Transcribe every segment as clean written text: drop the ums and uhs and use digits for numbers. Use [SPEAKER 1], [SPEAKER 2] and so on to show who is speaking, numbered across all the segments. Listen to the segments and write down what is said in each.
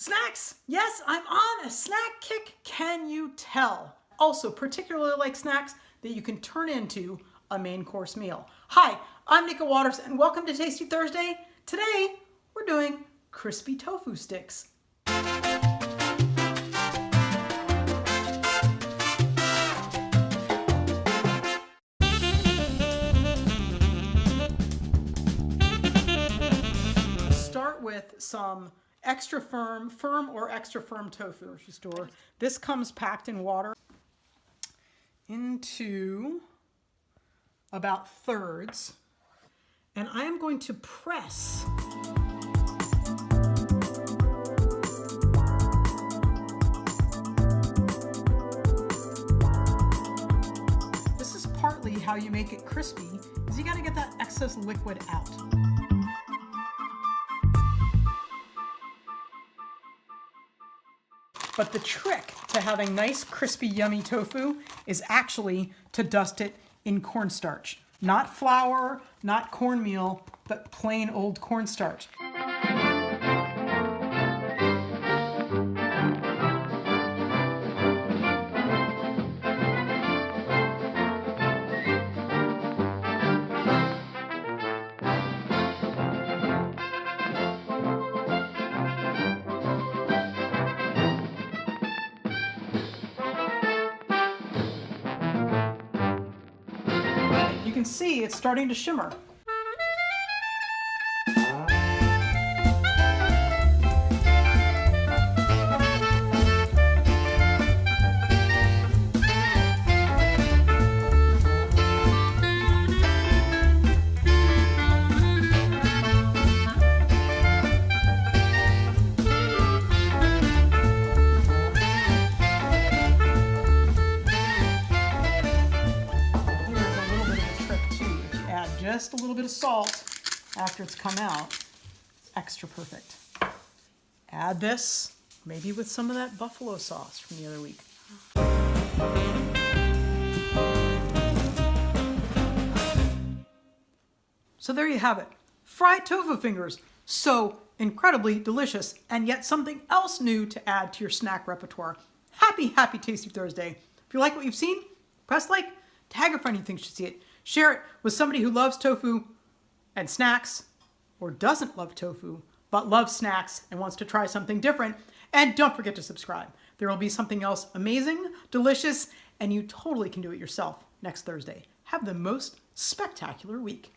[SPEAKER 1] Snacks! Yes, I'm on a snack kick, can you tell? Also, particularly like snacks that you can turn into a main course meal. Hi, I'm Nica Waters and welcome to Tasty Thursday. Today, we're doing crispy tofu sticks. Start with some extra firm or extra firm tofu grocery store. This comes packed in water into about thirds, and I am going to press this is partly how you make it crispy, is you got to get that excess liquid out. But the trick to having nice, crispy, yummy tofu is actually to dust it in cornstarch. Not flour, not cornmeal, but plain old cornstarch. You can see it's starting to shimmer. Just a little bit of salt after it's come out. It's extra perfect. Add this, maybe with some of that buffalo sauce from the other week. So there you have it. Fried tofu fingers. So incredibly delicious, and yet something else new to add to your snack repertoire. Happy Tasty Thursday. If you like what you've seen, press like, tag a friend you think should see it. Share it with somebody who loves tofu and snacks, or doesn't love tofu, but loves snacks and wants to try something different. And don't forget to subscribe. There will be something else amazing, delicious, and you totally can do it yourself next Thursday. Have the most spectacular week.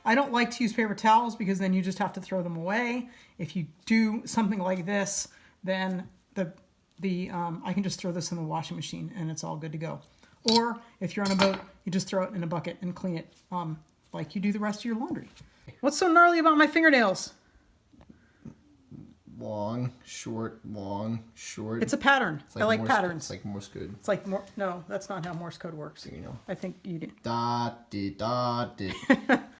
[SPEAKER 1] I don't like to use paper towels because then you just have to throw them away. If you do something like this, then I can just throw this in the washing machine and it's all good to go. Or if you're on a boat, you just throw it in a bucket and clean it like you do the rest of your laundry. What's so gnarly about my fingernails?
[SPEAKER 2] Long, short, long, short.
[SPEAKER 1] It's a pattern. I like patterns.
[SPEAKER 2] It's like Morse code.
[SPEAKER 1] It's like no, that's not how Morse code works.
[SPEAKER 2] You know.
[SPEAKER 1] I think you do.
[SPEAKER 2] Dot, did, dot, did.